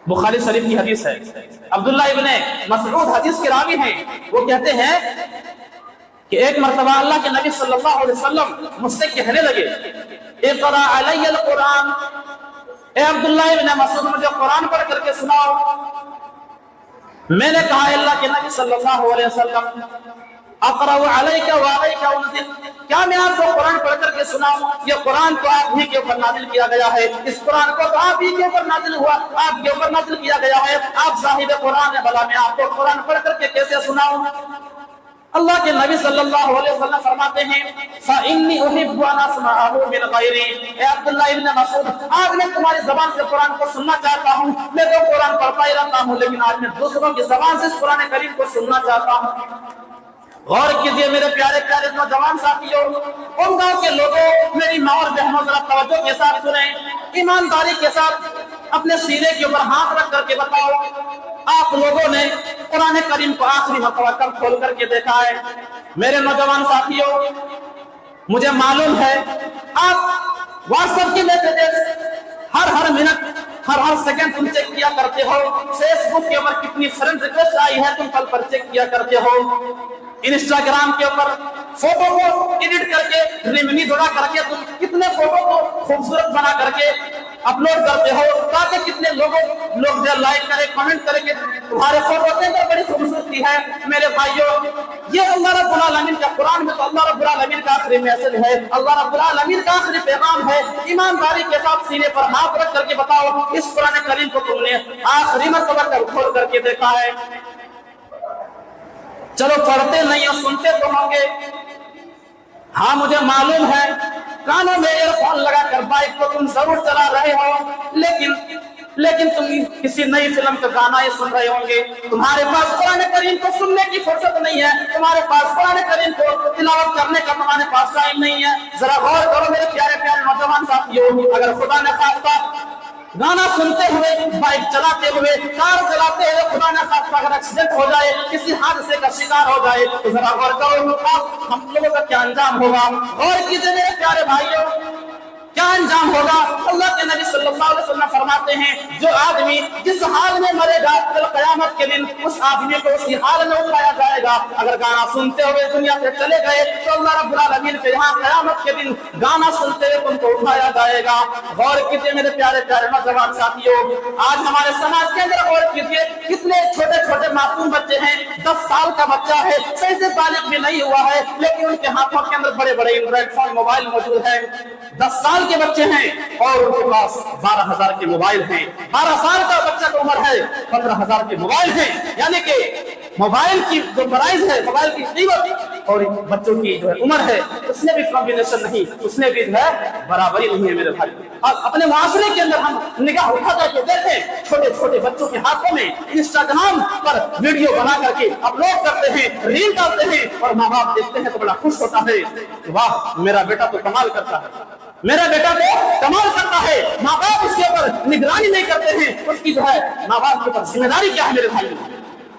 بخاری شریف کی حدیث ہے، عبداللہ ابن مسعود حدیث کے راوی ہیں، وہ کہتے ہیں کہ ایک مرتبہ اللہ کے نبی صلی اللہ علیہ وسلم مجھ سے کہنے لگے اقرأ علی القرآن، اے عبداللہ ابن مسعود مجھے قرآن پڑھ کر کے سناؤ۔ میں نے کہا اللہ کے نبی صلی اللہ علیہ وسلم اقرأ علیک وعلیک انزل، کیا میں آپ کو قرآن پڑھ کر کے سناؤں؟ یہ قرآن تو آپ ہی کے اوپر نازل کیا گیا ہے، اس قرآن کو تو آپ ہی کے اوپر نازل ہوا، آپ کے اوپر نازل کیا گیا ہے، آپ صاحب قرآن ہے، بھلا میں آپ کو قرآن پڑھ کر کے کیسے سناؤں؟ اللہ کے نبی صلی اللہ علیہ وسلم فرماتے ہیں فَإِنِّي أُحِبُّ أَنْ أَسْمَعَهُ مِنْ غَيْرِي، اے عبداللہ ابن مسعود آج میں تمہاری زبان سے قرآن کو سننا چاہتا ہوں، میں تو قرآن پڑھتا ہی رہتا ہوں لیکن آج میں دوسروں کی زبان سے اس قرآن کریم کو سننا چاہتا ہوں۔ غور کیجئے میرے پیارے پیارے نوجوان ساتھیوں، ان گاؤں کے لوگوں، میری ماں اور بہنوں ذرا توجہ کے ساتھ سنیں، ایمانداری کے ساتھ اپنے سینے کے اوپر ہاتھ رکھ کر کے بتاؤ، آپ لوگوں نے قرآن کریم کو آخری مرتبہ کب کھول کر کے دیکھا ہے؟ میرے نوجوان ساتھیوں، مجھے معلوم ہے آپ واٹس ایپ کی میسیجز ہر منٹ ہر سیکنڈ تم چیک کیا کرتے ہو، فیس بک کے اوپر کتنی فرینڈ ریکویسٹ آئی ہے تم کل پر چیک کیا کرتے ہو، انسٹاگرام کے اوپر فوٹو کو ایڈٹ کر کے ریمنی دوڑا کر کے تم کتنے فوٹو کو خوبصورت بنا کر کے اپلوڈ کرتے ہو تاکہ کتنے لوگ جو لائک کرے کمنٹ کرے کہ تمہارے فوٹو کے اندر بڑی خوبصورتی ہے۔ میرے بھائیوں، یہ اللہ رب العالمین کا قرآن میں تو اللہ رب العالمین کا آخری میسج ہے، اللہ رب العالمین کا آخری پیغام ہے۔ ایمانداری کے ساتھ سینے پر ہاتھ رکھ کر کے بتاؤ اس قرآن کریم کو تم نے آخری مرتبہ کب کھول کر کے دیکھا ہے؟ چلو پڑھتے نہیں ہو، سنتے تو ہوں گے، ہاں مجھے معلوم ہے کانوں میں ایئر فون لگا کر بائک کو تم ضرور چلا رہے ہو، لیکن تم کسی نئی فلم کا گانا ہی سن رہے ہوں گے، تمہارے پاس قرآن کریم کو سننے کی فرصت نہیں ہے، تمہارے پاس قرآن کریم کو تلاوت کرنے کا تمہارے پاس ٹائم نہیں ہے۔ ذرا غور کرو میرے پیارے پیارے نوجوان ساتھیوں، اگر خدا نے خواستہ گانا سنتے ہوئے، بائک چلاتے ہوئے، کار چلاتے ہوئے خدا نہ خواستہ اگر ایکسیڈنٹ ہو جائے، کسی حادثے کا شکار ہو جائے تو ذرا غور کرو ہم لوگوں کا کیا انجام ہوگا؟ غور کیجئے میرے پیارے بھائیوں، کیا انجام ہوگا؟ اللہ کے نبی صلی اللہ علیہ وسلم فرماتے ہیں جو آدمی جس حال میں مرے گا قیامت کے دن اس آدمی کو اسی حال میں اٹھایا جائے گا۔ اگر گانا سنتے ہوئے دنیا سے چلے گئے تو اللہ رب العالمین کے یہاں قیامت کے دن گانا سنتے ہوئے تم کو اٹھایا جائے گا۔ غور کیجئے میرے پیارے پیارے نوجوان ساتھیوں، آج ہمارے سماج کے اندر غور کیجئے کتنے چھوٹے چھوٹے معصوم بچے ہیں، 10 سال کا بچہ ہے، صحیح سے بالغ بھی نہیں ہوا ہے لیکن ان کے ہاتھوں کے اندر بڑے بڑے اینڈرائڈ فون موبائل موجود ہیں، 10 سال کے بچے ہیں اور ان کے پاس 12,000 کے موبائل ہیں، 12 سال کا بچہ کی عمر ہے، 15,000 کے موبائل ہیں، یعنی کہ موبائل کی جو پرائز ہے، موبائل کی قیمت اور بچوں کی جو عمر ہے اس میں بھی کمبینیشن نہیں، اس میں بھی جو ہے برابری نہیں ہے میرے بھائی۔ اور اپنے معاشرے کے اندر ہم نگاہ اٹھا کر کے دیکھیں چھوٹے چھوٹے بچوں کے ہاتھوں میں انسٹاگرام پر ویڈیو بنا کر کے اپلوڈ کرتے ہیں، ریل ڈالتے ہیں اور ماں باپ دیکھتے ہیں تو بڑا خوش ہوتا ہے، واہ میرا بیٹا تو کمال کرتا ہے، میرا بیٹا تو کمال کرتا ہے۔ ماں باپ اس کے اوپر نگرانی نہیں کرتے ہیں، اس کی جو ہے ماں باپ کے اوپر ذمہ داری کیا ہے میرے بھائی؟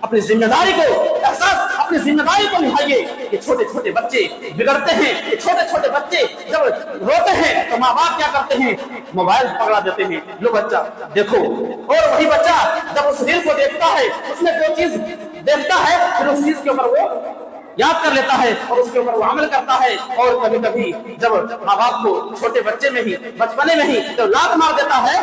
اپنی ذمہ داری کو احساس، اپنی ذمہ داری کو نبھائیے۔ یہ چھوٹے چھوٹے بچے بگڑتے ہیں، یہ چھوٹے چھوٹے بچے جب روتے ہیں تو ماں باپ کیا کرتے ہیں؟ موبائل پکڑا دیتے ہیں، لو بچہ دیکھو، اور وہی بچہ جب اس ریل کو دیکھتا ہے، اس میں جو چیز دیکھتا ہے پھر اس چیز کے اوپر وہ یاد کر لیتا ہے اور اس کے اوپر وہ عمل کرتا ہے، اور کبھی کبھی جب ماں باپ کو چھوٹے بچے میں ہی، بچپنے میں ہی جب لات مار دیتا ہے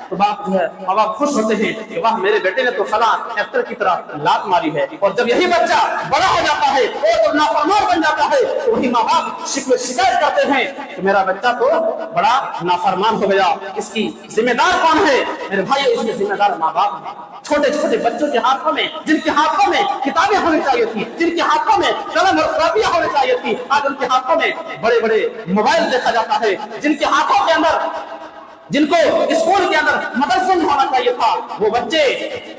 تو باپ جو ہے ماں باپ خوش ہوتے ہیں کہ واہ میرے بیٹے نے تو فلاں ایکٹر کی طرح لات ماری ہے، اور جب یہی بچہ بڑا ہو جاتا ہے اور نافرمان بن جاتا ہے تو وہی ماں باپ شکایت کرتے ہیں کہ میرا بچہ تو بڑا نافرمان ہو گیا۔ اس کی ذمہ دار کون ہے میرے بھائی؟ اس کے ذمہ دار ماں باپ ہیں۔ چھوٹے چھوٹے بچوں کے ہاتھوں میں، جن کے ہاتھوں میں کتابیں ہونی چاہیے تھی، جن کے ہاتھوں میں قلم اور کاپیاں ہونی چاہیے تھی، آج ان کے ہاتھوں میں بڑے بڑے موبائل دیکھا جاتا ہے، جن کے ہاتھوں کے اندر، جن کو اسکول کے اندر مدرسے میں ہونا چاہیے تھا، وہ بچے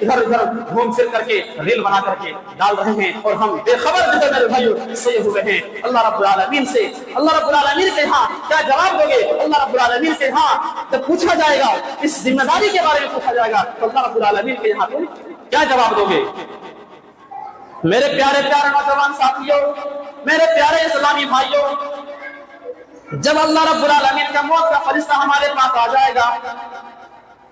ادھر ادھر گھوم پھر کر کے ریل بنا کر کے ڈال رہے ہیں اور ہم بے خبر جو ہے میرے بھائیوں سوئے ہوئے ہیں۔ اللہ رب العالمین سے، اللہ رب العالمین کے ہاں کیا جواب دو گے؟ اللہ رب العالمین کے ہاں جب پوچھا جائے گا، اس ذمہ داری کے بارے میں پوچھا جائے گا تو اللہ رب العالمین کے یہاں تم کیا جواب دو گے؟ میرے پیارے پیارے نوجوان ساتھیوں، میرے پیارے اسلامی بھائیوں، جب اللہ رب العالمین کا موت کا فرشتہ ہمارے پاس آ جائے گا